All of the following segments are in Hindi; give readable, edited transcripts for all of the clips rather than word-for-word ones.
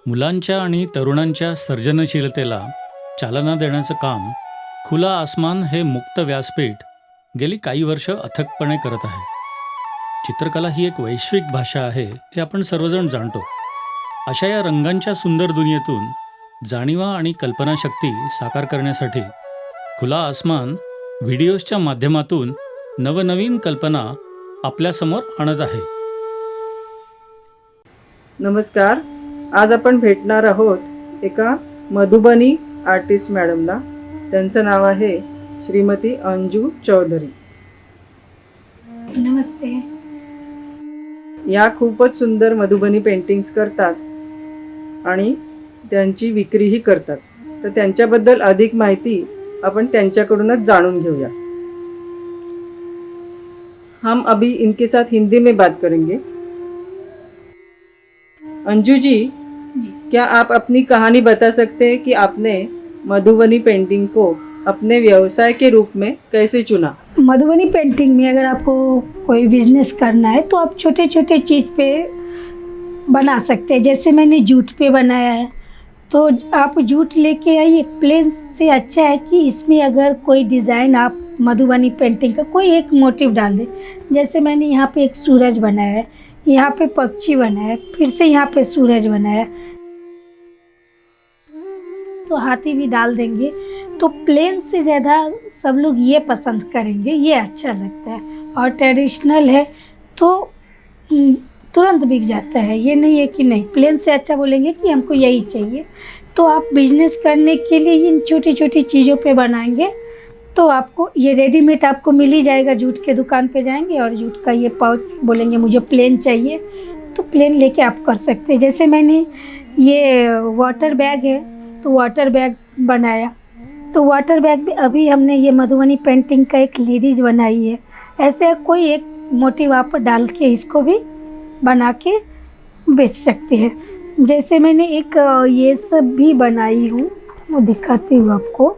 मुलांच्या आणि तरुणांच्या सर्जनशीलतेला चालना देण्याचं काम खुला आसमान हे मुक्त व्यासपीठ गेली काही वर्ष अथकपणे करत आहे. चित्रकला ही एक वैश्विक भाषा आहे हे आपण सर्वजण जाणतो. अशा या रंगांच्या सुंदर दुनियेतून जाणीवा आणि कल्पनाशक्ती साकार करण्यासाठी खुला आसमान व्हिडिओजच्या माध्यमातून नवनवीन कल्पना आपल्यासमोर आणत आहे. नमस्कार. आज आपण भेटणार आहोत एका मधुबनी आर्टिस्ट मॅडमला. त्यांचं नाव आहे श्रीमती अंजू चौधरी. नमस्ते. या खूपच सुंदर मधुबनी पेंटिंग्स करतात आणि त्यांची विक्रीही करतात. तर त्यांच्याबद्दल अधिक माहिती आपण त्यांच्याकडूनच जाणून घेऊया. हम अभी इनके साथ हिंदी में बात करेंगे. अंजू जी, क्या आप अपनी कहानी बता सकते हैं कि आपने मधुबनी पेंटिंग को अपने व्यवसाय के रूप में कैसे चुना? मधुबनी पेंटिंग में अगर आपको कोई बिजनेस करना है तो आप छोटे छोटे चीज़ पे बना सकते हैं. जैसे मैंने जूट पे बनाया है, तो आप जूट लेके आइए. प्लेन से अच्छा है कि इसमें अगर कोई डिज़ाइन आप मधुबनी पेंटिंग का कोई एक मोटिव डाल दें. जैसे मैंने यहाँ पे एक सूरज बनाया है, यहाँ पे पक्षी बनाया है, फिर से यहाँ पे सूरज बनाया है, तो हाथी भी डाल देंगे. तो प्लेन से ज़्यादा सब लोग ये पसंद करेंगे, ये अच्छा लगता है. और ट्रेडिशनल है तो तुरंत बिक जाता है. ये नहीं है कि नहीं, प्लेन से अच्छा बोलेंगे कि हमको यही चाहिए. तो आप बिजनेस करने के लिए इन छोटी छोटी चीज़ों पे बनाएंगे तो आपको ये रेडीमेड आपको मिल ही जाएगा. जूट के दुकान पे जाएंगे और जूट का ये पाउच बोलेंगे मुझे प्लेन चाहिए, तो प्लेन लेके आप कर सकते हैं. जैसे मैंने ये वाटर बैग है तो वाटर बैग बनाया, तो वाटर बैग भी अभी हमने ये मधुबनी पेंटिंग का एक लेडीज बनाई है. ऐसे कोई एक मोटिव आप डाल के इसको भी बना के बेच सकते हैं. जैसे मैंने एक ये सब भी बनाई हूँ, वो दिखाती हूँ आपको.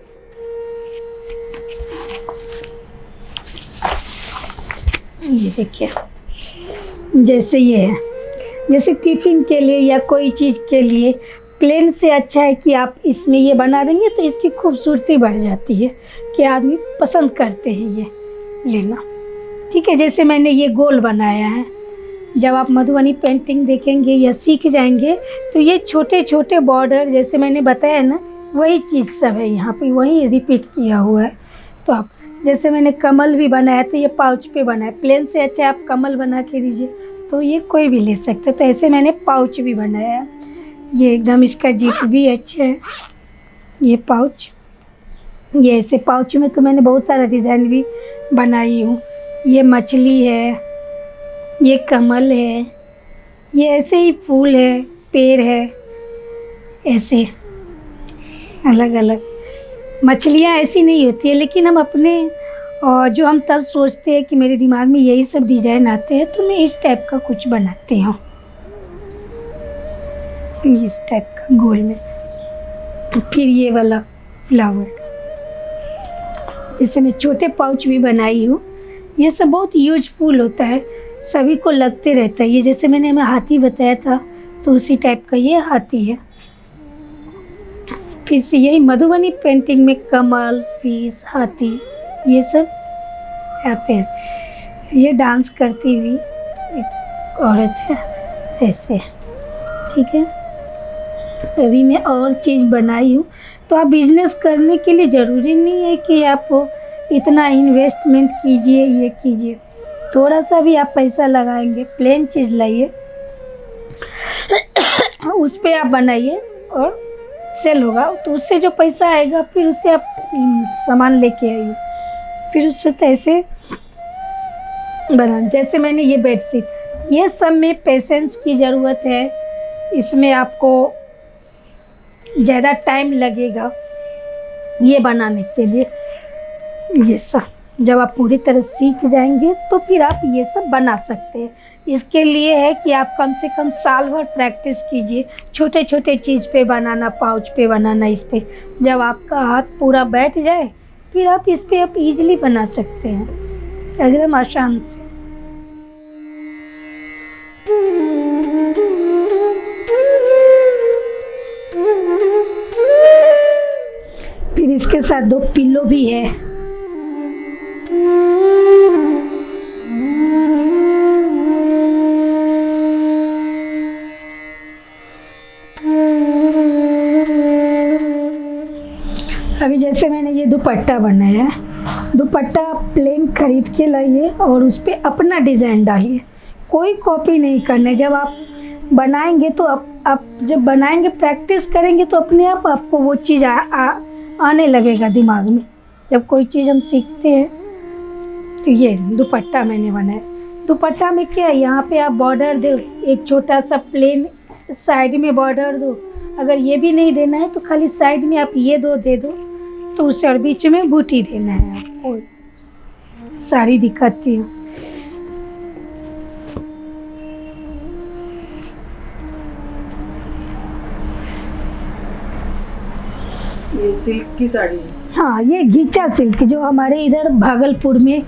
ये देखिए, जैसे ये है, जैसे टिफ़िन के लिए या कोई चीज़ के लिए प्लेन से अच्छा है कि आप इसमें ये बना देंगे तो इसकी खूबसूरती बढ़ जाती है कि आदमी पसंद करते हैं ये लेना. ठीक है. जैसे मैंने ये गोल बनाया है, जब आप मधुबनी पेंटिंग देखेंगे या सीख जाएंगे तो ये छोटे छोटे बॉर्डर जैसे मैंने बताया ना, वही चीज़ सब है यहाँ पे, वही रिपीट किया हुआ है. तो आप जैसे मैंने कमल भी बनाया तो ये पाउच पे बनाया. प्लेन से अच्छा आप कमल बना के दीजिए तो ये कोई भी ले सकते. तो ऐसे मैंने पाउच भी बनाया. ये एकदम इसका जिप भी अच्छा है. ये पाउच, ये ऐसे पाउच में तो मैंने बहुत सारा डिज़ाइन भी बनाई हूँ. ये मछली है, ये कमल है, ये ऐसे ही फूल है, पेड़ है, ऐसे अलग अलग. मछलियाँ ऐसी नहीं होती है, लेकिन हम अपने और जो हम तब सोचते हैं कि मेरे दिमाग में यही सब डिज़ाइन आते हैं तो मैं इस टाइप का कुछ बनाती हूँ, इस टाइप का गोल में. फिर ये वाला फ्लावर, जैसे मैं छोटे पाउच भी बनाई हूँ. ये सब बहुत यूजफुल होता है, सभी को लगते रहता है. ये जैसे मैंने हाथी बताया था तो उसी टाइप का ये हाथी है. फिर से यही मधुबनी पेंटिंग में कमल, फिश, हाथी ये सब आते हैं. ये डांस करती हुई एक औरत है ऐसे. ठीक है. अभी मैं और चीज़ बनाई हूँ. तो आप बिजनेस करने के लिए ज़रूरी नहीं है कि आप इतना इन्वेस्टमेंट कीजिए, ये कीजिए. थोड़ा सा भी आप पैसा लगाएंगे, प्लेन चीज़ लाइए, उस पर आप बनाइए और सेल होगा. तो उससे जो पैसा आएगा फिर उससे आप सामान लेके आइए, फिर उससे तो ऐसे बना. जैसे मैंने ये बेडशीट, ये सब में पेशेंस की ज़रूरत है. इसमें आपको ज़्यादा टाइम लगेगा ये बनाने के लिए. ये सब जब आप पूरी तरह सीख जाएंगे तो फिर आप ये सब बना सकते हैं. इसके लिए है कि आप कम से कम साल भर प्रैक्टिस कीजिए. छोटे छोटे चीज़ पे बनाना, पाउच पे बनाना, इस पे जब आपका हाथ पूरा बैठ जाए फिर आप इस पे आप इजीली बना सकते हैं एकदम आसान से. फिर इसके साथ 2 पिल्लो भी है। अभी जैसे मैंने ये दुपट्टा बनाया है, दुपट्टा प्लेन खरीद के लाइए और उस पर अपना डिज़ाइन डालिए, कोई कॉपी नहीं करना है। जब आप बनाएंगे तो आप जब बनाएंगे प्रैक्टिस करेंगे तो अपने आप आपको वो चीज़ आने लगेगा दिमाग में। जब कोई चीज़ हम सीखते हैं तो ये दुपट्टा मैंने बनाया। दुपट्टा में क्या है, यहाँ पे आप बॉर्डर दो, एक छोटा सा प्लेन साइड में बॉर्डर दो। अगर ये भी नहीं देना है तो खाली साइड में आप ये दे दो तो उससे, और बीच में बूटी देना है आपको। साड़ी दिखाती हूँ। ये सिल्क की साड़ी है। हाँ, ये घीचा सिल्क जो हमारे इधर भागलपुर में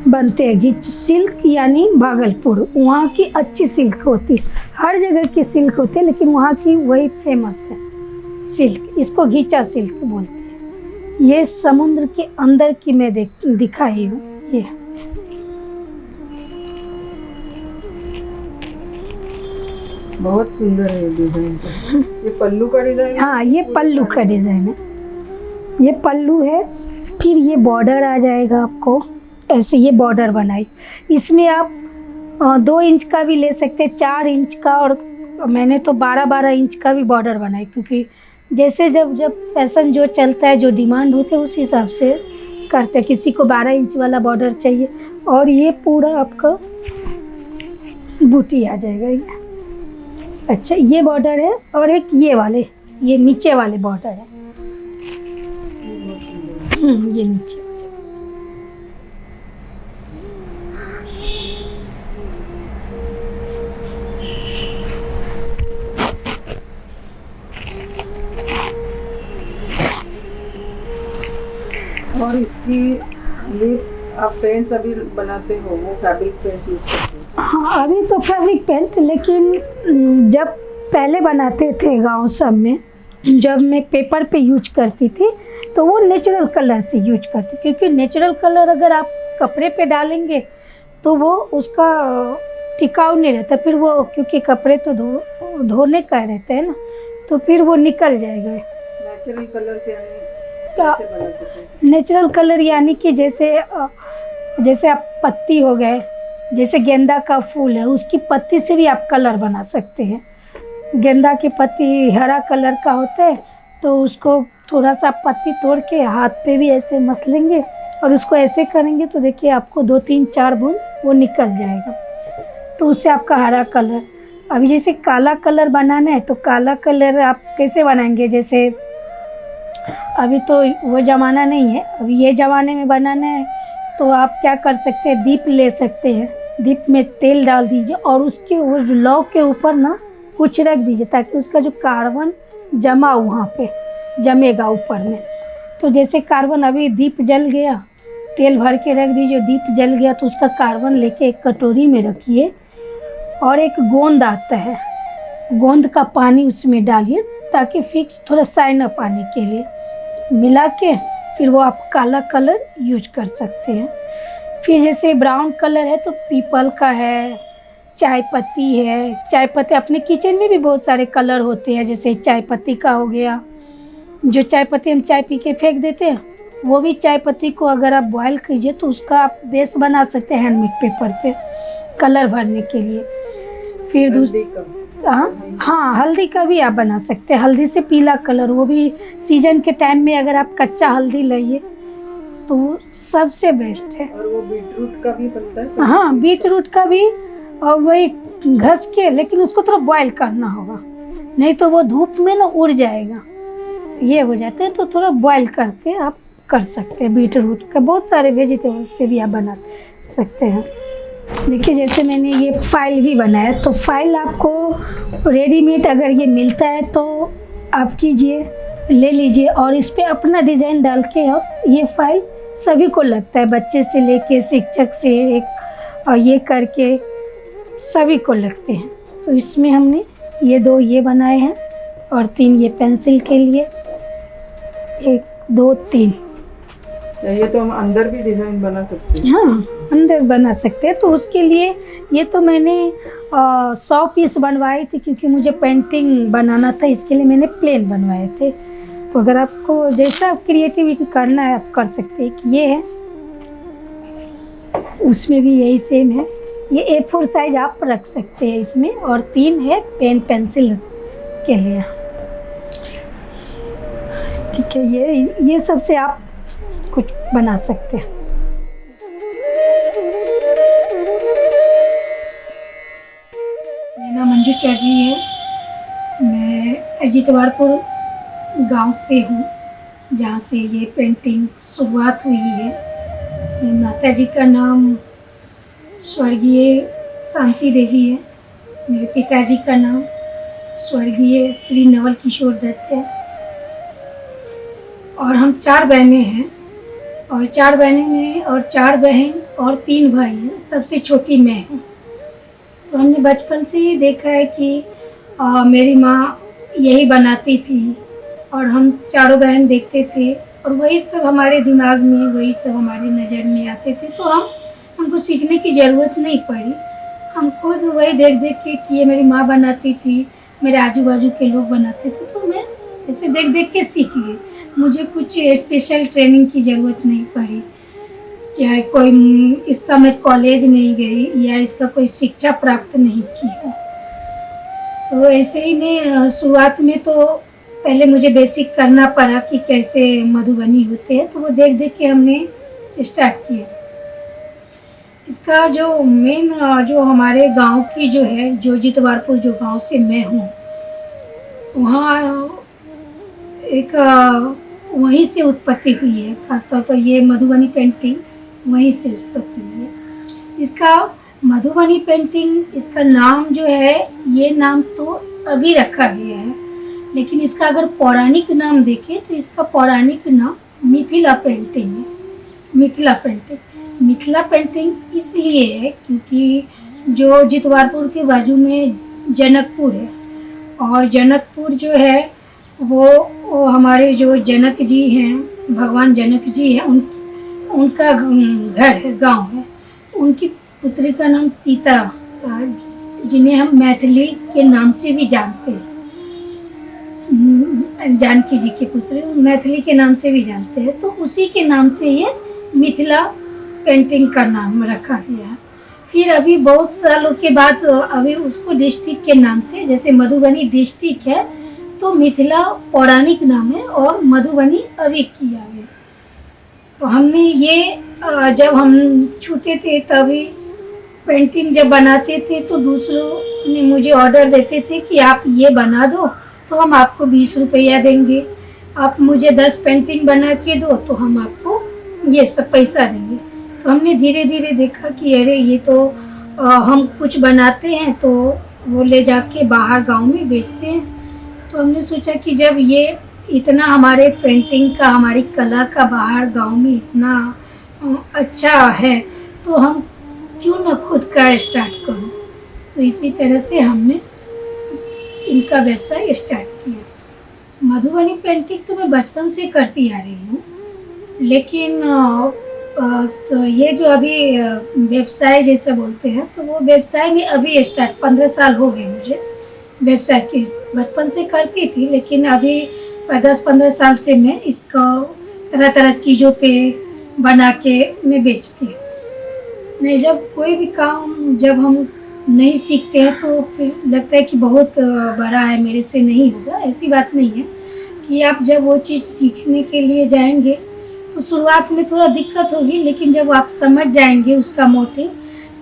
बनते हैं। घीच सिल्क यानी भागलपुर, वहाँ की अच्छी सिल्क होती है। हर जगह की सिल्क होती है लेकिन वहाँ की वही फेमस है सिल्क। इसको घीचा सिल्क बोलते हैं। ये समुद्र के अंदर की मैं दिखाई हूँ। ये बहुत सुंदर है डिजाइन। ये पल्लू का डिजाइन। हाँ, ये पल्लू का डिज़ाइन है। ये पल्लू है। फिर ये बॉर्डर आ जाएगा आपको ऐसे। ये बॉर्डर बनाई, इसमें आप 2 इंच का भी ले सकते हैं, 4 इंच का, और मैंने तो 12-12 इंच का भी बॉर्डर बनाई, क्योंकि जैसे जब फैशन जो चलता है, जो डिमांड होते है उस हिसाब से करते हैं। किसी को 12 इंच वाला बॉर्डर चाहिए और ये पूरा आपका बूटी आ जाएगा ये। अच्छा, ये बॉर्डर है और एक ये नीचे वाले बॉर्डर है। ये नीचे और इसकी ये आप पेंट्स अभी बनाते हो, वो फैब्रिक पेंट्स यूज करते हो? हाँ, अभी तो फैब्रिक पेंट, लेकिन जब पहले बनाते थे गांव सब में, जब मैं पेपर पे यूज करती थी तो वो नेचुरल कलर से यूज करती, क्योंकि नेचुरल कलर अगर आप कपड़े पे डालेंगे तो वो उसका टिकाऊ नहीं रहता। फिर वो, क्योंकि कपड़े तो धोने का रहता है ना, तो फिर वो निकल जाएगा। नेचुरल कलर से कैसे बनाते थे? नेचुरल कलर यानी कि जैसे आप पत्ती हो गए, जैसे गेंदा का फूल है, उसकी पत्ती से भी आप कलर बना सकते हैं। गेंदा की पत्ती हरा कलर का होता है, तो उसको थोड़ा सा पत्ती तोड़ के हाथ पे भी ऐसे मस लेंगे और उसको ऐसे करेंगे तो देखिए आपको 2-3-4 बूंद वो निकल जाएगा, तो उससे आपका हरा कलर। अभी जैसे काला कलर बनाना है तो काला कलर आप कैसे बनाएंगे, जैसे अभी तो वो ज़माना नहीं है, अभी ये ज़माने में बनाना है तो आप क्या कर सकते हैं, दीप ले सकते हैं। दीप में तेल डाल दीजिए और उसके वो लौ के ऊपर ना कुछ रख दीजिए, ताकि उसका जो कार्बन जमा वहाँ पे जमेगा ऊपर में। तो जैसे कार्बन, अभी दीप जल गया, तेल भर के रख दीजिए, दीप जल गया तो उसका कार्बन लेके एक कटोरी में रखिए और एक गोंद आता है, गोंद का पानी उसमें डालिए ताकि फिक्स थोड़ा साइन अप आने के लिए मिला के फिर वो आप काला कलर यूज कर सकते हैं। फिर जैसे ब्राउन कलर है तो पीपल का है, चाय पत्ती है। चाय पत्ती अपने किचन में भी बहुत सारे कलर होते हैं, जैसे चाय पत्ती का हो गया, जो चाय पत्ती हम चाय पी के फेंक देते हैं, वो भी चाय पत्ती को अगर आप बॉयल कीजिए तो उसका आप बेस बना सकते हैं हैंडमेड पेपर पे कलर भरने के लिए। फिर हाँ, हल्दी का भी आप बना सकते हैं, हल्दी से पीला कलर, वो भी सीजन के टाइम में अगर आप कच्चा हल्दी लाइए तो वो सबसे बेस्ट है। और वो बीटरूट का भी बनता है? हाँ, बीटरूट का भी, और वही घस के, लेकिन उसको थोड़ा बॉयल करना होगा, नहीं तो वो धूप में ना उड़ जाएगा, ये हो जाते हैं। तो थोड़ा बॉयल करके आप कर सकते हैं। बीटरूट का बहुत सारे वेजिटेबल से भी आप बना सकते हैं। देखिए जैसे मैंने ये फाइल भी बनाया, तो फाइल आपको रेडीमेड अगर ये मिलता है तो आप कीजिए, ले लीजिए और इस पर अपना डिज़ाइन डाल के आप, ये फाइल सभी को लगता है, बच्चे से लेके शिक्षक से एक, और ये करके सभी को लगते हैं। तो इसमें हमने ये 2 ये बनाए हैं और 3 ये पेंसिल के लिए, एक 2 3। चाहिए तो हम अंदर भी डिजाइन बना सकते हैं। हाँ, अंदर बना सकते हैं। तो उसके लिए ये तो मैंने 100 पीस बनवाए थे, क्योंकि मुझे पेंटिंग बनाना था, इसके लिए मैंने प्लेन बनवाए थे। तो अगर आपको जैसा क्रिएटिविटी करना है आप कर सकते हैं। कि ये है, उसमें भी यही सेम है। ये A4 साइज आप रख सकते हैं इसमें, और 3 है पेन पेंसिल के लिए। ठीक है, ये सबसे आप कुछ बना सकते हैं। मेरा नाम मंजू चौधरी है। मैं अजीतवारपुर गांव से हूँ, जहाँ से ये पेंटिंग शुरुआत हुई है। मेरी माता जी का नाम स्वर्गीय शांति देवी है। मेरे पिताजी का नाम स्वर्गीय श्री नवल किशोर दत्त है। और हम 4 बहनें हैं, और 4 बहनें में और 4 बहन और 3 भाई हैं। सबसे छोटी मैं हूँ। तो हमने बचपन से ही देखा है कि मेरी माँ यही बनाती थी, और हम चारों बहन देखते थे, और वही सब हमारे दिमाग में, वही सब हमारी नज़र में आते थे। तो हमको सीखने की ज़रूरत नहीं पड़ी। हम खुद वही देख देख के कि ये मेरी माँ बनाती थी, मेरे आजू बाजू के लोग बनाते थे, तो मैं ऐसे देख देख के सीख गई। मुझे कुछ स्पेशल ट्रेनिंग की ज़रूरत नहीं पड़ी, चाहे कोई इसका मैं कॉलेज नहीं गई या इसका कोई शिक्षा प्राप्त नहीं की हो। तो ऐसे ही मैं शुरुआत में तो पहले मुझे बेसिक करना पड़ा कि कैसे मधुबनी होते हैं, तो वो देख देख के हमने स्टार्ट किया। इसका जो मेन जो हमारे गांव की जो है, जो जितवारपुर जो गांव से मैं हूँ, वहाँ एक वहीं से उत्पत्ति हुई है। खासतौर पर ये मधुबनी पेंटिंग वहीं से उत्पत्ति हुई है। इसका मधुबनी पेंटिंग, इसका नाम जो है, ये नाम तो अभी रखा गया है, लेकिन इसका अगर पौराणिक नाम देखें तो इसका पौराणिक नाम मिथिला पेंटिंग है। मिथिला पेंटिंग इसलिए है क्योंकि जो जितवारपुर के बाजू में जनकपुर है, और जनकपुर जो है वो हमारे जो जनक जी हैं, भगवान जनक जी हैं, उनका घर है, गांव है। उनकी पुत्री का नाम सीता, जिन्हें हम मैथिली के नाम से भी जानते हैं। जानकी जी की पुत्री मैथिली के नाम से भी जानते हैं। तो उसी के नाम से ये मिथिला पेंटिंग का नाम रखा गया है। फिर अभी बहुत सालों के बाद अभी उसको डिस्ट्रिक्ट के नाम से, जैसे मधुबनी डिस्ट्रिक्ट है तो मिथिला पौराणिक नाम है, और मधुबनी अभी किया गया। तो हमने ये जब हम छोटे थे तभी पेंटिंग जब बनाते थे तो दूसरों ने मुझे ऑर्डर देते थे कि आप ये बना दो तो हम आपको 20 रुपया देंगे, आप मुझे 10 पेंटिंग बना के दो तो हम आपको ये सब पैसा देंगे। तो हमने धीरे धीरे देखा कि अरे ये तो हम कुछ बनाते हैं तो वो ले जाके बाहर गांव में बेचते हैं। तो हमने सोचा कि जब ये इतना हमारे पेंटिंग का, हमारी कला का बाहर गांव में इतना अच्छा है तो हम क्यों ना खुद का स्टार्ट करूं। तो इसी तरह से हमने इनका व्यवसाय स्टार्ट किया। मधुबनी पेंटिंग तो मैं बचपन से करती आ रही हूँ, लेकिन तो ये जो अभी व्यवसाय जैसे बोलते हैं तो वो व्यवसाय में अभी स्टार्ट 15 साल हो गए मुझे व्यवसाय की। बचपन से करती थी, लेकिन अभी 10-15 साल से मैं इसको तरह तरह चीज़ों पे बना के मैं बेचती हूँ। नहीं, जब कोई भी काम जब हम नहीं सीखते हैं तो फिर लगता है कि बहुत बड़ा है, मेरे से नहीं होगा। ऐसी बात नहीं है कि आप जब वो चीज़ सीखने के लिए जाएंगे तो शुरुआत में थोड़ा दिक्कत होगी, लेकिन जब आप समझ जाएंगे उसका मोटिव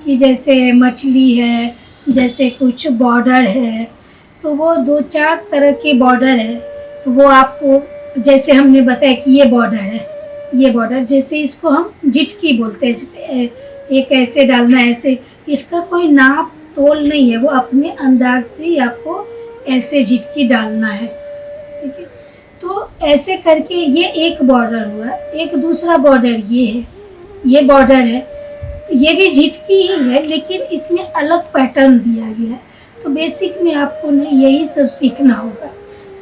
कि जैसे मछली है, जैसे कुछ बॉर्डर है, तो वो 2-4 तरह के बॉर्डर है, तो वो आपको जैसे हमने बताया कि ये बॉर्डर है, ये बॉर्डर जैसे इसको हम झिटकी बोलते हैं, जैसे एक ऐसे डालना है, ऐसे इसका कोई नाप तोल नहीं है, वो अपने अंदाज से ही आपको ऐसे झिटकी डालना है। ठीक है, तो ऐसे करके ये एक बॉर्डर हुआ। एक दूसरा बॉर्डर ये है, ये बॉर्डर है, तो ये भी झिटकी ही है, लेकिन इसमें अलग पैटर्न दिया गया है। तो बेसिक में आपको ना यही सब सीखना होगा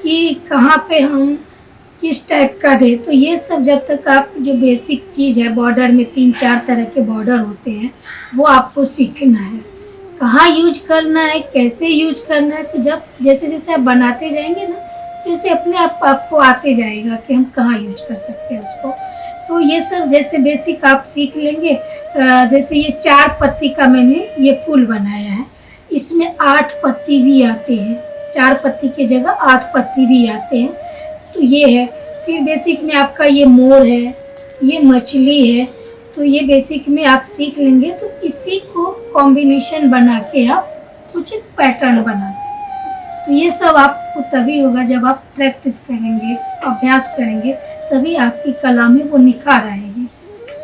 कि कहाँ पे हम किस टाइप का दे। तो ये सब जब तक आप जो बेसिक चीज़ है, बॉर्डर में 3-4 तरह के बॉर्डर होते हैं, वो आपको सीखना है। कहाँ यूज करना है, कैसे यूज करना है, तो जब जैसे जैसे आप बनाते जाएंगे ना, वैसे अपने आप आपको आते जाएगा कि हम कहाँ यूज कर सकते हैं उसको। तो ये सब जैसे बेसिक आप सीख लेंगे। जैसे ये 4 पत्ती का मैंने ये फूल बनाया है, इसमें 8 पत्ती भी आते हैं, 4 पत्ती की जगह 8 पत्ती भी आते हैं। तो ये है। फिर बेसिक में आपका ये मोर है, ये मछली है। तो ये बेसिक में आप सीख लेंगे तो इसी को कॉम्बिनेशन बना के आप कुछ पैटर्न बना दें। तो ये सब आपको तभी होगा जब आप प्रैक्टिस करेंगे, अभ्यास करेंगे, तभी आपकी कला में वो निखार आएगी।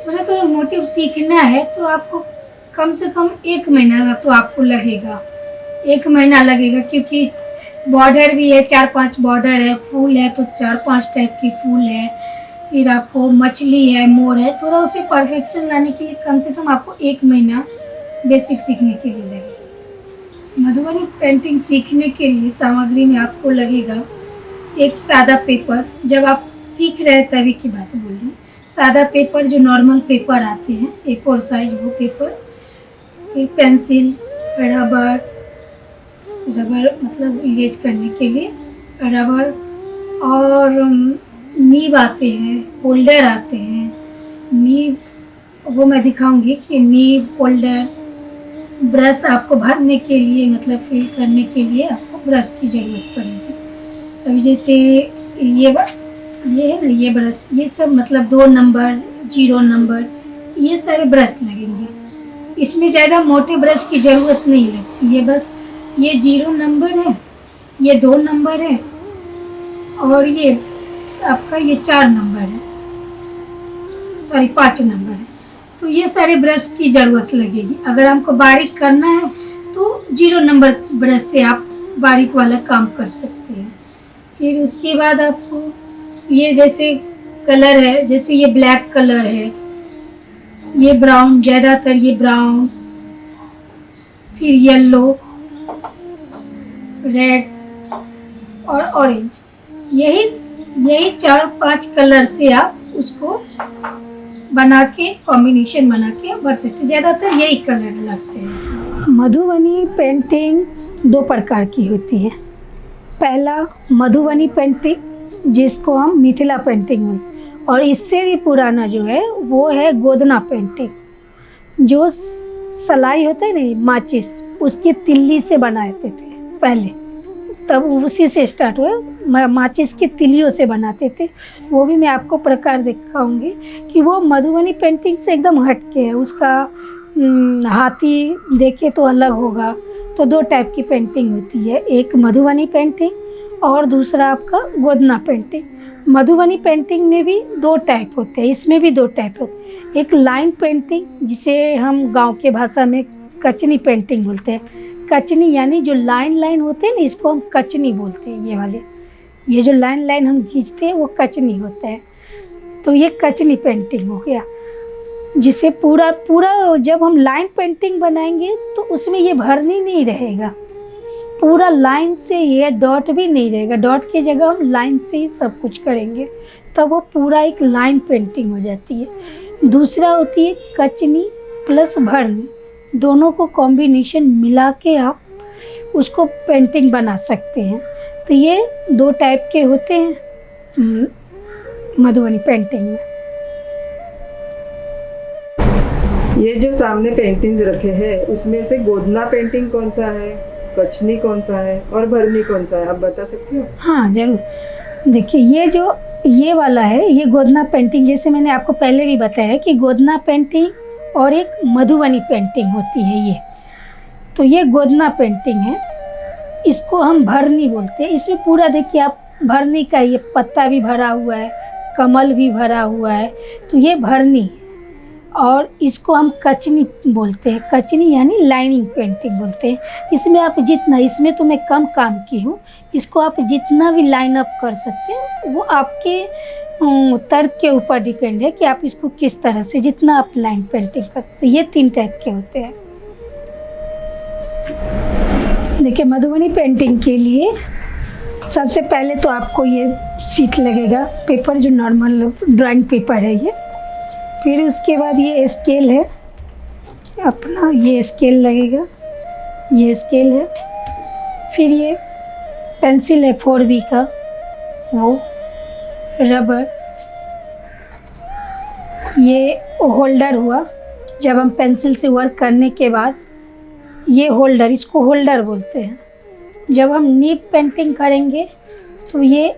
थोड़ा थोड़ा मोटिव सीखना है तो आपको कम से कम 1 महीना तो आपको लगेगा, 1 महीना लगेगा, क्योंकि बॉर्डर भी है, 4-5 बॉर्डर है, फूल है तो 4-5 टाइप की फूल है, फिर आपको मछली है, मोर है। थोड़ा उसे परफेक्शन लाने के लिए कम से कम आपको 1 महीना बेसिक सीखने के लिए लगेगा। मधुबनी पेंटिंग सीखने के लिए सामग्री में आपको लगेगा एक सादा पेपर। जब आप सीख रहे हैं तभी की बात बोल रही हूँ। सादा पेपर जो नॉर्मल पेपर आते हैं, A4 साइज वो पेपर, फिर पेंसिल, रबर मतलब इरेज करने के लिए रबर, और नीब आते हैं, होल्डर आते हैं। नीब वो मैं दिखाऊंगी कि नीब, होल्डर, ब्रश आपको भरने के लिए मतलब फिल करने के लिए आपको ब्रश की ज़रूरत पड़ेगी। अभी जैसे ये है ना, ये ब्रश, ये सब मतलब 2 नंबर, 0 नंबर, ये सारे ब्रश लगेंगे। इसमें ज़्यादा मोटे ब्रश की ज़रूरत नहीं लगती है, बस ये 0 नंबर है, ये 2 नंबर है, और ये आपका ये 4 नंबर है, सॉरी 5 नंबर है। तो ये सारे ब्रश की ज़रूरत लगेगी। अगर हमको बारीक करना है तो 0 नंबर ब्रश से आप बारीक वाला काम कर सकते हैं। फिर उसके बाद आपको ये जैसे कलर है, जैसे ये ब्लैक कलर है, ये ब्राउन, ज़्यादातर ये ब्राउन, फिर येलो, रेड और ऑरेंज, यही 4-5 कलर से आप उसको बना के कॉम्बिनेशन बना के भर सकते हैं। ज़्यादातर यही कलर लगते हैं इसमें। मधुबनी पेंटिंग 2 प्रकार की होती है। पहला मधुबनी पेंटिंग, जिसको हम मिथिला पेंटिंग बोलते हैं, और इससे भी पुराना जो है वो है गोदना पेंटिंग, जो सलाई होता है ना, माचिस, उसकी तिल्ली से बनाते थे पहले, तब उसी से स्टार्ट हुआ। माचिस की तिलियों से बनाते थे। वो भी मैं आपको प्रकार दिखाऊंगी कि वो मधुबनी पेंटिंग से एकदम हटके है। उसका हाथी देखे तो अलग होगा। तो 2 टाइप की पेंटिंग होती है, एक मधुबनी पेंटिंग और दूसरा आपका गोदना पेंटिंग। मधुबनी पेंटिंग में भी 2 टाइप होते हैं, इसमें भी 2 टाइप होते हैं। एक लाइन पेंटिंग, जिसे हम गांव के भाषा में कचनी पेंटिंग बोलते हैं। कचनी यानी जो लाइन होते हैं ना, इसको हम कचनी बोलते हैं। ये वाले, ये जो लाइन हम खींचते हैं वो कचनी होता है। तो ये कचनी पेंटिंग हो गया, जिसे पूरा जब हम लाइन पेंटिंग बनाएंगे तो उसमें ये भरनी नहीं रहेगा, पूरा लाइन से, ये डॉट भी नहीं रहेगा। डॉट की जगह हम लाइन से ही सब कुछ करेंगे, तब वो पूरा एक लाइन पेंटिंग हो जाती है। दूसरा होती है कचनी प्लस भरनी, दोनों को कॉम्बिनेशन मिला के आप उसको पेंटिंग बना सकते हैं। तो ये 2 टाइप के होते हैं मधुबनी पेंटिंग में। ये जो सामने पेंटिंग्स रखे हैं उसमें से गोदना पेंटिंग कौन सा है, कचनी कौन सा है और भरनी कौन सा है, आप बता सकते हो? हाँ जरूर। देखिए, ये वाला है, ये गोदना पेंटिंग। जैसे मैंने आपको पहले भी बताया कि गोदना पेंटिंग और एक मधुबनी पेंटिंग होती है ये। तो ये गोदना पेंटिंग है, इसको हम भरनी बोलते हैं। इसमें पूरा देखिए आप, भरनी का ये पत्ता भी भरा हुआ है, कमल भी भरा हुआ है, तो ये भरनी है। और इसको हम कचनी बोलते हैं। कचनी यानी लाइनिंग पेंटिंग बोलते हैं। इसमें आप जितना, इसमें तो मैं कम काम की हूँ, इसको आप जितना भी लाइन अप कर सकते हैं, वो आपके तर्क के ऊपर डिपेंड है कि आप इसको किस तरह से, जितना आप लाइन पेंटिंग करते हैं। ये 3 टाइप के होते हैं। देखिए, मधुबनी पेंटिंग के लिए सबसे पहले तो आपको ये शीट लगेगा, पेपर जो नॉर्मल ड्राइंग पेपर है ये। फिर उसके बाद ये स्केल है अपना, ये स्केल लगेगा, ये स्केल है। फिर ये पेंसिल है 4B का, वो रबर, ये होल्डर हुआ। जब हम पेंसिल से वर्क करने के बाद ये होल्डर, इसको होल्डर बोलते हैं। जब हम नीब पेंटिंग करेंगे तो ये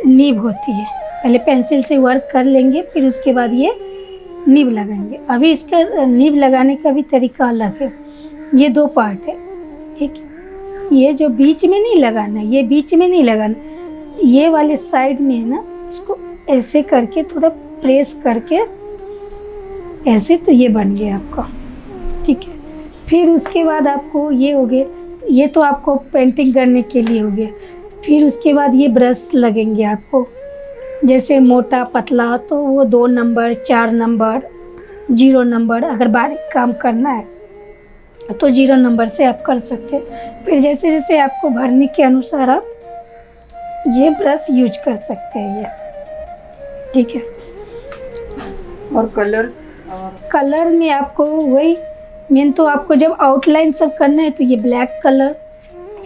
नीब होती है, पहले पेंसिल से वर्क कर लेंगे फिर उसके बाद ये नीब लगाएंगे। अभी इसका नीब लगाने का भी तरीका अलग है। ये 2 पार्ट है, एक ये जो बीच में नहीं लगाना, ये बीच में नहीं लगाना, ये वाले साइड में है ना, इसको ऐसे करके थोड़ा प्रेस करके ऐसे, तो ये बन गया आपका, ठीक है। फिर उसके बाद आपको ये हो गए, ये तो आपको पेंटिंग करने के लिए हो गया। फिर उसके बाद ये ब्रश लगेंगे आपको, जैसे मोटा पतला तो वो 2 नंबर, 4 नंबर, 0 नंबर। अगर बारीक काम करना है तो 0 नंबर से आप कर सकते हैं। फिर जैसे जैसे आपको भरने के अनुसार आप ये ब्रश यूज कर सकते हैं, ये ठीक है। और कलर्स, कलर में आपको वही मेन, तो आपको जब आउटलाइन सब करना है तो ये ब्लैक कलर।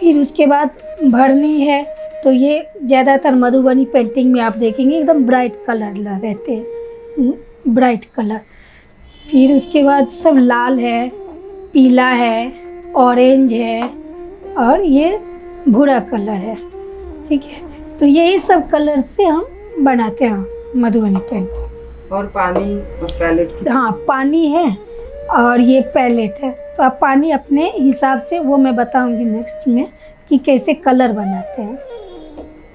फिर उसके बाद भरनी है तो ये ज़्यादातर मधुबनी पेंटिंग में आप देखेंगे एकदम ब्राइट कलर रहते हैं, ब्राइट कलर। फिर उसके बाद सब लाल है, पीला है, ऑरेंज है और ये भूरा कलर है, ठीक है। तो यही सब कलर से हम बनाते हैं मधुबनी पेंटिंग। और पानी और पैलेट की, हाँ पानी है और ये पैलेट है। तो आप पानी अपने हिसाब से, वो मैं बताऊंगी नेक्स्ट में कि कैसे कलर बनाते हैं।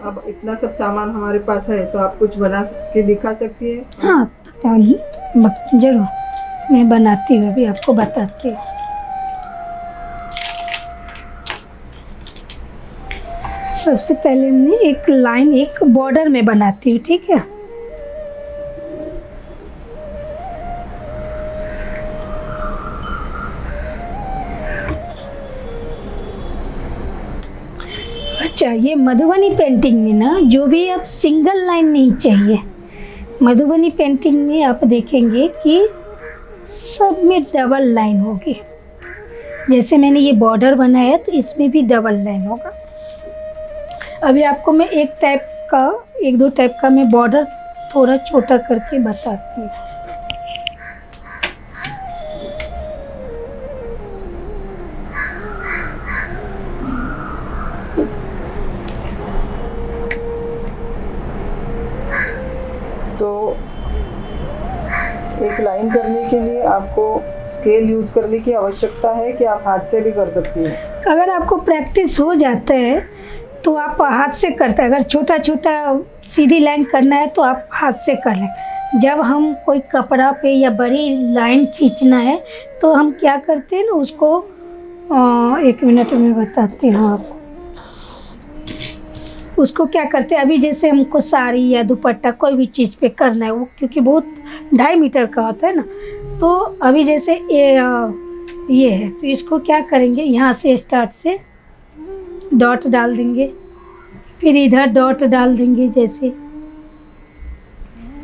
अब इतना सब सामान हमारे पास है तो आप कुछ बना के दिखा सकती है? हाँ जरूर, मैं बनाती हूँ, अभी आपको बताती हूँ। सबसे पहले मैं एक लाइन, एक बॉर्डर में बनाती हूँ, ठीक है। अच्छा, ये मधुबनी पेंटिंग में ना जो भी आप सिंगल लाइन नहीं चाहिए, मधुबनी पेंटिंग में आप देखेंगे कि सब में डबल लाइन होगी। जैसे मैंने ये बॉर्डर बनाया तो इसमें भी डबल लाइन होगा। अभी आपको मैं एक दो टाइप का मैं बॉर्डर थोड़ा छोटा करके बताती हूँ। तो एक लाइन करने के लिए आपको स्केल यूज करने की आवश्यकता है कि आप हाथ से भी कर सकती हैं? अगर आपको प्रैक्टिस हो जाता है तो आप हाथ से करते हैं। अगर छोटा छोटा सीधी लाइन करना है तो आप हाथ से कर लें। जब हम कोई कपड़ा पे या बड़ी लाइन खींचना है तो हम क्या करते हैं ना, उसको 1 मिनट में बताती हूँ आपको। उसको क्या करते हैं, अभी जैसे हमको साड़ी या दुपट्टा कोई भी चीज़ पे करना है, वो क्योंकि बहुत 2.5 मीटर का होता है ना, तो अभी जैसे ये है तो इसको क्या करेंगे, यहाँ से स्टार्ट से डॉट डाल देंगे, फिर इधर डॉट डाल देंगे जैसे,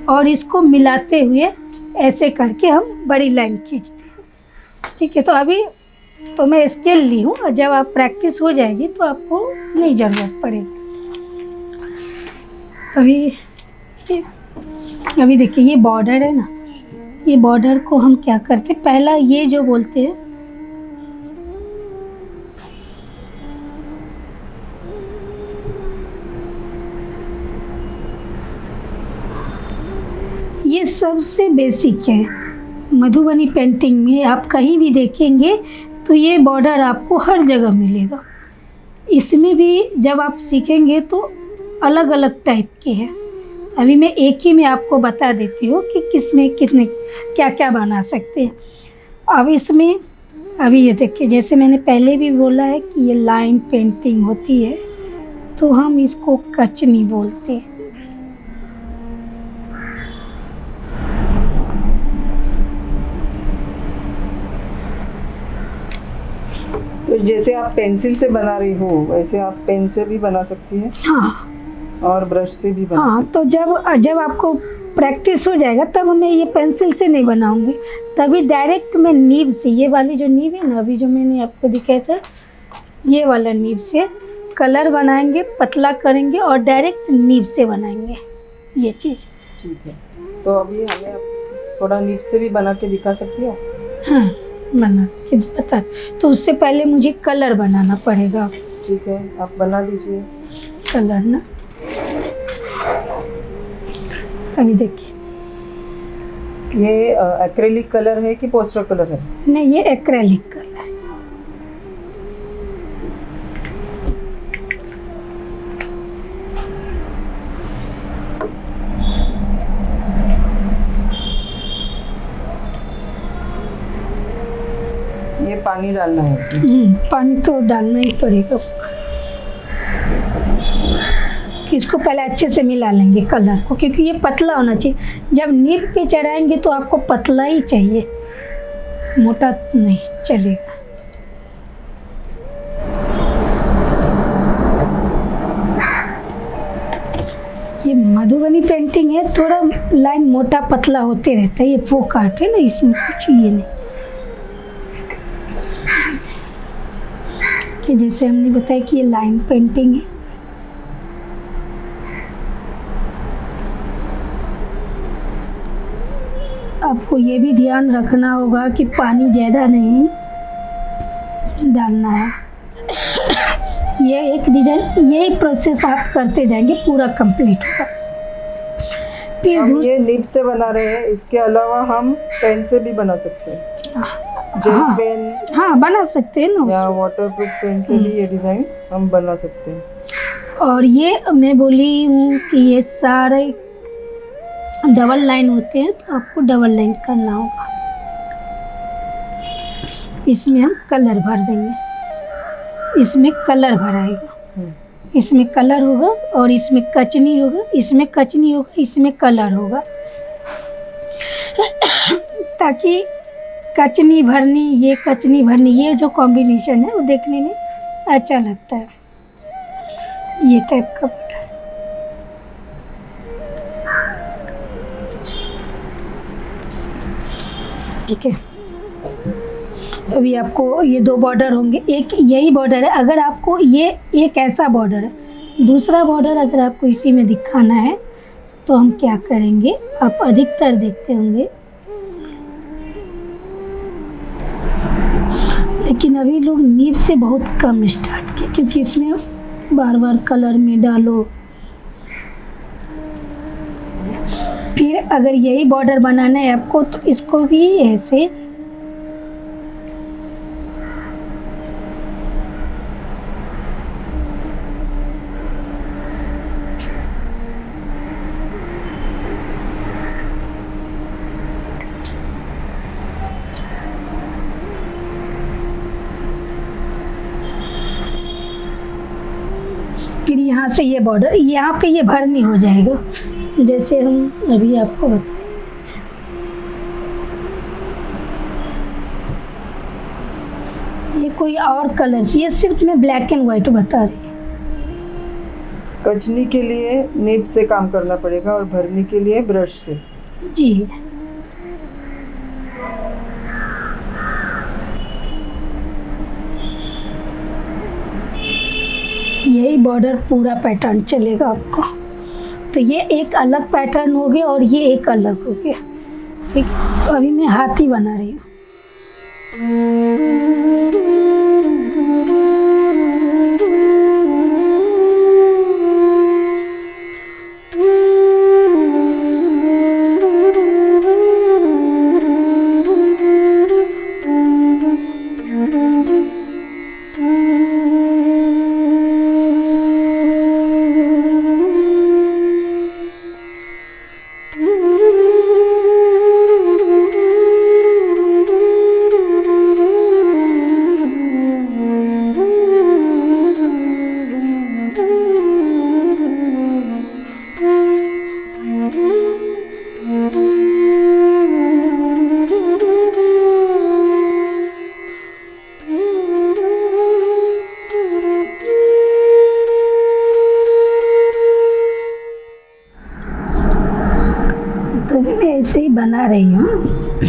और इसको मिलाते हुए ऐसे करके हम बड़ी लाइन खींचते हैं, ठीक है। तो अभी तो मैं स्केल ली हूँ, और जब आप प्रैक्टिस हो जाएगी तो आपको नहीं ज़रूरत पड़ेगी। अभी देखिए ये बॉर्डर है ना, ये बॉर्डर को हम क्या करते हैं, पहला ये जो बोलते हैं ये सबसे बेसिक है मधुबनी पेंटिंग में। आप कहीं भी देखेंगे तो ये बॉर्डर आपको हर जगह मिलेगा। इसमें भी जब आप सीखेंगे तो अलग अलग टाइप के हैं। अभी मैं एक ही में आपको बता देती हूँ कि किस में कितने क्या क्या बना सकते हैं। अब इसमें अभी ये देखिए, जैसे मैंने पहले भी बोला है कि ये लाइन पेंटिंग होती है तो हम इसको कचनी बोलते हैं। तो जैसे आप पेंसिल से बना रही हो वैसे आप पेन से भी बना सकती हैं? हाँ, और ब्रश से भी बना हाँ, तो जब जब आपको प्रैक्टिस हो जाएगा तब मैं ये पेंसिल से नहीं बनाऊंगी, तभी डायरेक्ट मैं नीब से, ये वाली जो नीब है ना, अभी जो मैंने आपको दिखाया था, ये वाला नीब से कलर बनाएंगे, पतला करेंगे और डायरेक्ट नीब से बनाएंगे ये चीज़। ठीक है, तो अभी हमें आप थोड़ा नीब से भी बना के दिखा सकती हो? हाँ, बना के बता, तो उससे पहले मुझे कलर बनाना पड़ेगा। ठीक है, आप बना दीजिए। कलर ना, अभी देखिए, ये एक्रेलिक कलर है कि पोस्टर कलर है? नहीं, ये एक्रेलिक कलर है। ये पानी डालना है इसमें? पानी तो डालना ही पड़ेगा। इसको पहले अच्छे से मिला लेंगे कलर को, क्योंकि ये पतला होना चाहिए। जब नीब पे चढ़ाएंगे तो आपको पतला ही चाहिए, मोटा नहीं चलेगा। ये मधुबनी पेंटिंग है, थोड़ा लाइन मोटा पतला होते रहता है। ये फोक आर्ट है ना, इसमें कुछ ये नहीं कि जैसे हमने बताया कि ये लाइन पेंटिंग है। आपको ये भी ध्यान रखना होगा कि पानी ज़्यादा नहीं डालना है। ये एक डिजाइन, यही प्रोसेस आप करते जाएंगे, पूरा कंप्लीट होगा। फिर हम ये नीब से बना रहे हैं, इसके अलावा हम पेन से भी बना सकते हैं, जेल हाँ, पेन हाँ बना सकते हैं ना। या वाटरप्रूफ पेन से भी ये डिज़ाइन हम बना सकते हैं। और ये मैं बोली हूँ कि ये सारे डबल लाइन होते हैं, तो आपको डबल लाइन करना होगा। इसमें हम कलर भर देंगे, इसमें कलर भराएगा, इसमें कलर होगा और इसमें कचनी होगा, इसमें कचनी होगा, इसमें कलर होगा, ताकि कचनी भरनी, ये कचनी भरनी, ये जो कॉम्बिनेशन है वो देखने में अच्छा लगता है। ये टाइप का बॉर्डर, ठीक है। अभी आपको ये दो बॉर्डर होंगे, एक यही बॉर्डर है। अगर आपको ये एक ऐसा बॉर्डर है, दूसरा बॉर्डर अगर आपको इसी में दिखाना है तो हम क्या करेंगे, आप अधिकतर देखते होंगे, लेकिन अभी लोग नीब से बहुत कम स्टार्ट किए, क्योंकि इसमें बार बार कलर में डालो। फिर अगर यही बॉर्डर बनाना है आपको तो इसको भी ऐसे फिर यहाँ से ये बॉर्डर, यहाँ पे ये भरनी हो जाएगा, जैसे हम अभी आपको बताएं। ये कोई और कलर, ये सिर्फ मैं ब्लैक एंड वाइट बता रही हूँ। कचनी के लिए नीब से काम करना पड़ेगा और भरने के लिए ब्रश से। जी, यही बॉर्डर पूरा पैटर्न चलेगा आपको। तो ये एक अलग पैटर्न हो गया और ये एक अलग हो गया, ठीक। अभी मैं हाथी बना रही हूँ। ये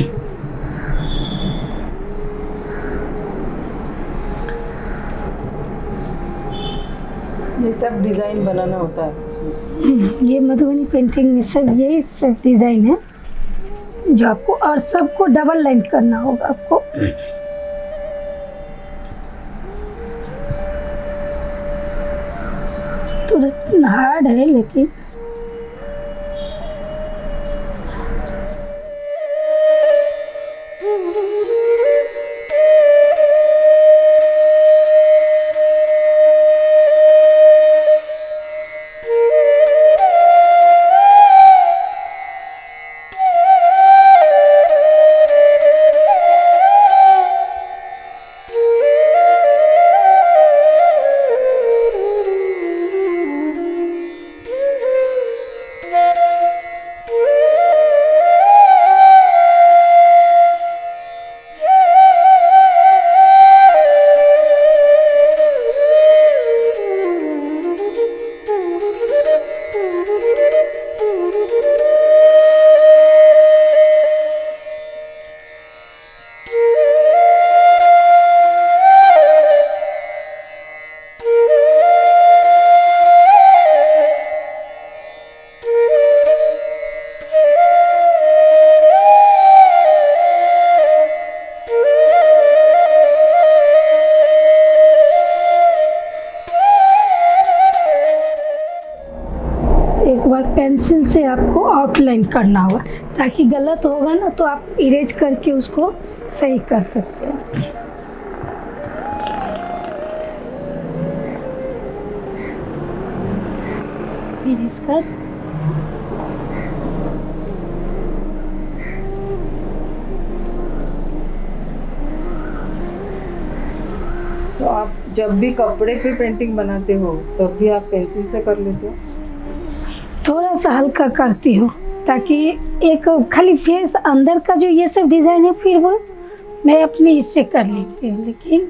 सब डिजाइन बनाना होता है इसमें। ये मधुबनी पेंटिंग में सब यही सब डिजाइन है जो आपको, और सबको डबल लाइन करना होगा आपको। थोड़ा हार्ड है लेकिन एक बार पेंसिल से आपको आउटलाइन करना होगा, ताकि गलत होगा ना तो आप इरेज करके उसको सही कर सकते हैं। फिर इसका तो आप जब भी कपड़े पे पेंटिंग बनाते हो तब भी आप पेंसिल से कर लेते हो? थोड़ा सा हल्का करती हूँ, ताकि एक खाली फेस अंदर का जो ये सब डिज़ाइन है फिर वो मैं अपनी इससे कर लेती हूँ, लेकिन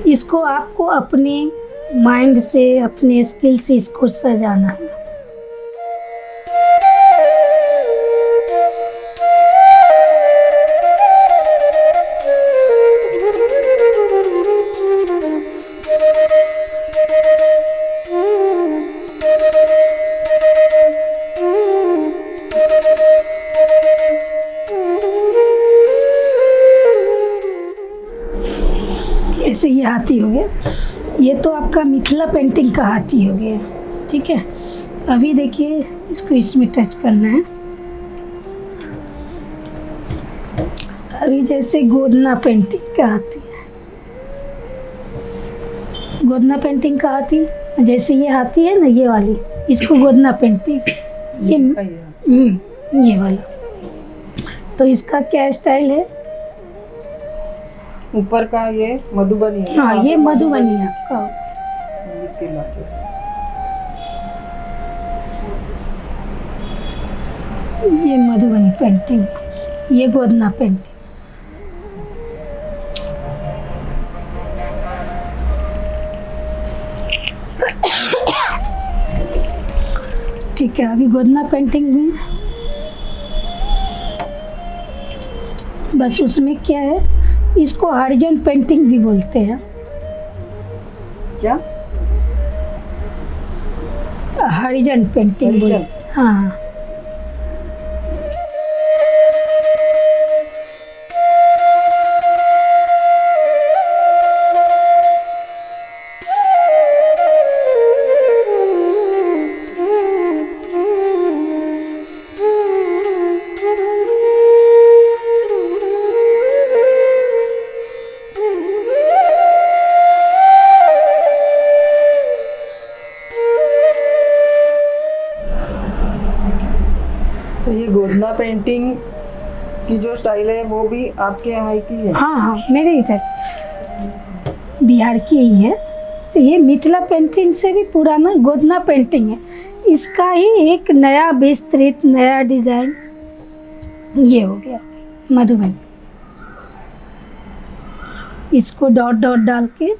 इसको आपको अपने माइंड से, अपने स्किल से इसको सजाना है। ऐसे ये हाथी हो गया, ये तो आपका मिथिला पेंटिंग का हाथी हो गया, ठीक है। अभी देखिए इसको इसमें टच करना है। अभी जैसे गोदना पेंटिंग का हाथी है, गोदना पेंटिंग का हाथी, जैसे ये हाथी है ना ये वाली, इसको गोदना पेंटिंग, ये वाला। तो इसका क्या स्टाइल है? ऊपर का ये मधुबनी है। हाँ, ये मधुबनी है आपका। ये मधुबनी पेंटिंग, ये गोदना पेंटिंग। ठीक है, अभी गोदना पेंटिंग में बस उसमें क्या है, इसको हॉरिजॉन पेंटिंग भी बोलते हैं। क्या? Horizon painting horizon? बोलते हैं, हाँ। तो ये गोदना पेंटिंग की जो स्टाइल है वो भी आपके यहाँ की है? हाँ हाँ, मेरे इधर बिहार की ही है। तो ये मिथिला पेंटिंग से भी पुराना गोदना पेंटिंग है, इसका ही एक नया विस्तृत नया डिजाइन ये हो गया मधुबनी। इसको डॉट डॉट डाल के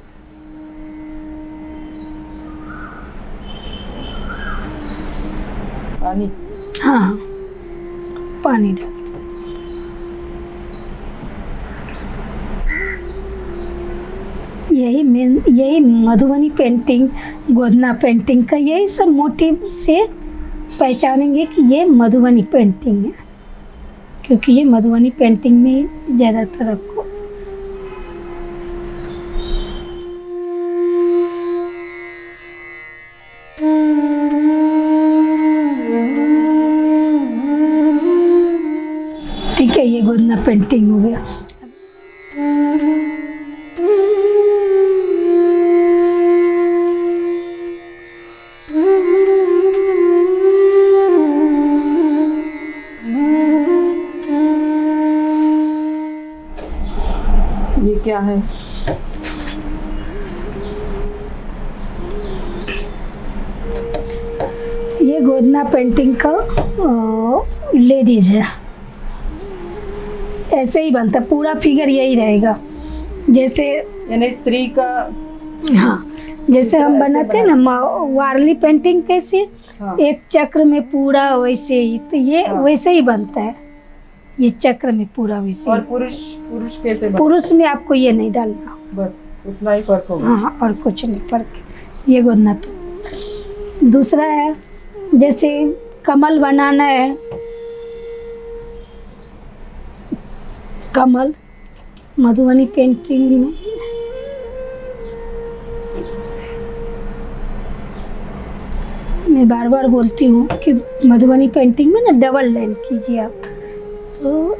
पानी हाँ, पानी डाल। यही मधुबनी पेंटिंग, गोदना पेंटिंग का यही सब मोटिव से पहचानेंगे कि ये मधुबनी पेंटिंग है, क्योंकि ये मधुबनी पेंटिंग में ज़्यादातर आपको ठीक है। ये गोदना पेंटिंग हो गया। ये क्या है? ये गोदना पेंटिंग का लेडीज है, ऐसे ही बनता, पूरा फिगर यही रहेगा। जैसे यानी स्त्री का। हाँ, जैसे हम ऐसे बनाते हैं ना वारली पेंटिंग कैसे, हाँ। एक चक्र में पूरा वैसे ही, तो ये हाँ। वैसे ही बनता है। ये चक्र में पूरा वैसे और ही। पुरुष कैसे बनता? पुरुष में आपको ये नहीं डालना। बस उतना ही फर्क होगा। हाँ, और कुछ नहीं फर्क। ये गोदना पे। दूसरा है, जैसे कमल बनाना है, कमल मधुबनी पेंटिंग में मैं बार बार बोलती हूँ कि मधुबनी पेंटिंग में ना डबल लाइन कीजिए आप, तो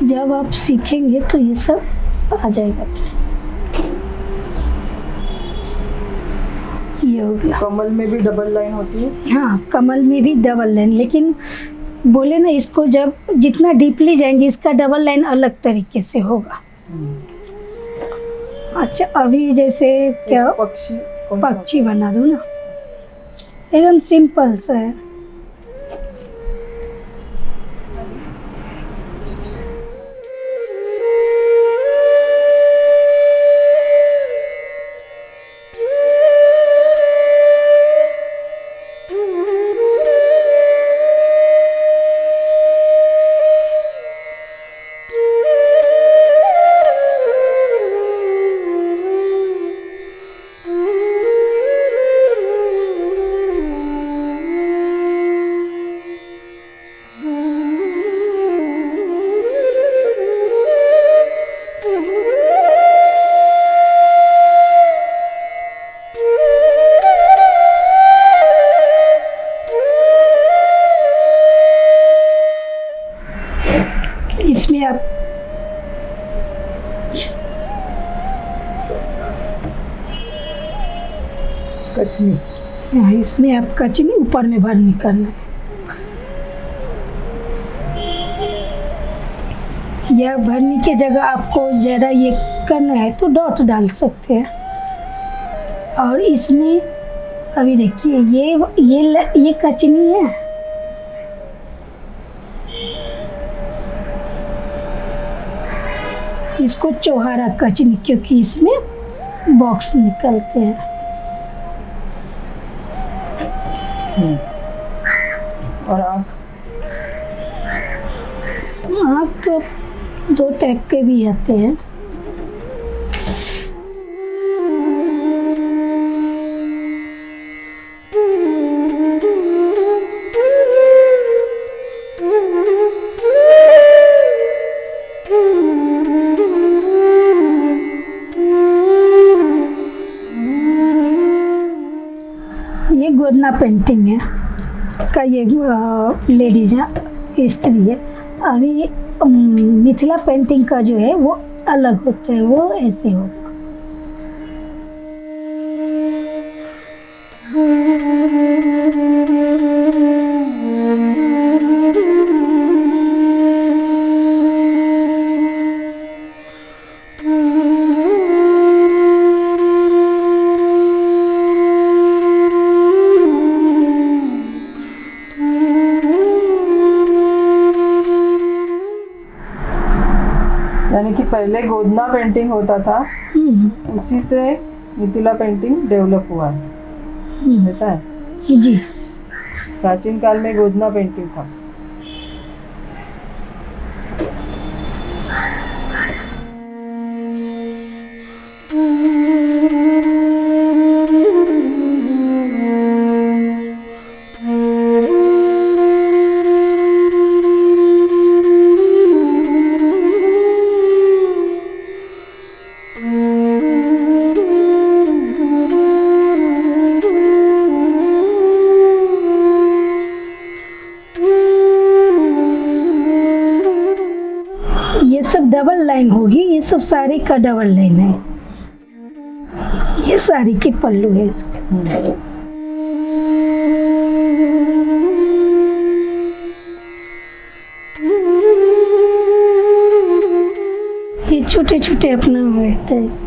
जब आप सीखेंगे तो ये सब आ जाएगा। ये हो गया। कमल में भी डबल लाइन होती है। हाँ, कमल में भी डबल लाइन, लेकिन बोले ना इसको जब जितना डीपली जाएंगे इसका डबल लाइन अलग तरीके से होगा। अच्छा, अभी जैसे क्या पक्षी कौन सा? पक्षी बना दूँ ना, एकदम सिंपल सा है। इसमें आप कचनी। हाँ, इसमें आप कचनी ऊपर में भरनी करना है। या भरनी की जगह आपको ज़्यादा ये करना है तो डॉट डाल सकते हैं। और इसमें अभी देखिए ये कचनी है, इसको चौहारा कचनी, क्योंकि इसमें बॉक्स निकलते हैं। और आँख? आँख तो दो टाइप के भी आते हैं। ये गोदना पेंटिंग है का, ये लेडीज है, स्त्री है। अभी मिथिला पेंटिंग का जो है वो अलग होता है, वो ऐसे होगा। यानी पहले गोदना पेंटिंग होता था, हम्म, उसी से मिथिला पेंटिंग डेवलप हुआ है, ऐसा है। जी। प्राचीन काल में गोदना पेंटिंग था। ये सब डबल लाइन होगी, ये सब साड़ी का डबल लाइन है, ये साड़ी की पल्लू है इसको। ये छोटे छोटे अपना रहते हैं।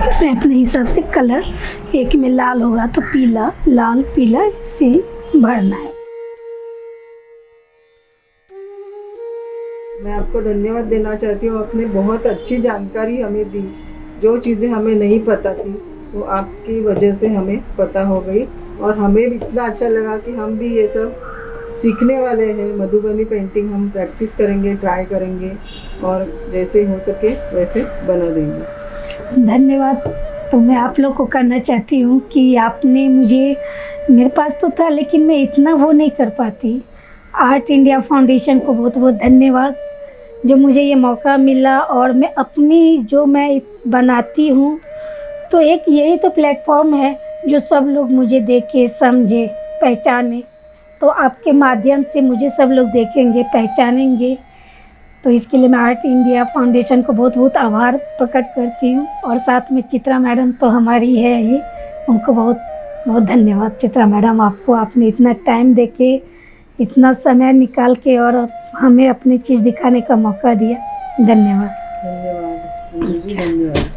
इसमें अपने हिसाब से कलर, एक में लाल होगा तो पीला, लाल पीला से भरना है। मैं आपको धन्यवाद देना चाहती हूँ, आपने बहुत अच्छी जानकारी हमें दी। जो चीज़ें हमें नहीं पता थी वो आपकी वजह से हमें पता हो गई, और हमें भी इतना अच्छा लगा कि हम भी ये सब सीखने वाले हैं। मधुबनी पेंटिंग हम प्रैक्टिस करेंगे, ट्राई करेंगे, और जैसे हो सके वैसे बना देंगे। धन्यवाद तो मैं आप लोग को करना चाहती हूँ कि आपने मुझे, मेरे पास तो था लेकिन मैं इतना वो नहीं कर पाती। आर्ट इंडिया फाउंडेशन को बहुत बहुत धन्यवाद जो मुझे ये मौका मिला, और मैं अपनी जो मैं बनाती हूँ तो एक यही तो प्लेटफॉर्म है जो सब लोग मुझे देखे, समझे, पहचाने। तो आपके माध्यम से मुझे सब लोग देखेंगे, पहचानेंगे। तो इसके लिए मैं आर्ट इंडिया फाउंडेशन को बहुत बहुत आभार प्रकट करती हूँ, और साथ में चित्रा मैडम तो हमारी है ही, उनको बहुत बहुत धन्यवाद। चित्रा मैडम, आपको आपने इतना टाइम देके, इतना समय निकाल के और हमें अपनी चीज़ दिखाने का मौका दिया। धन्यवाद। धन्यवाद जी, धन्यवाद।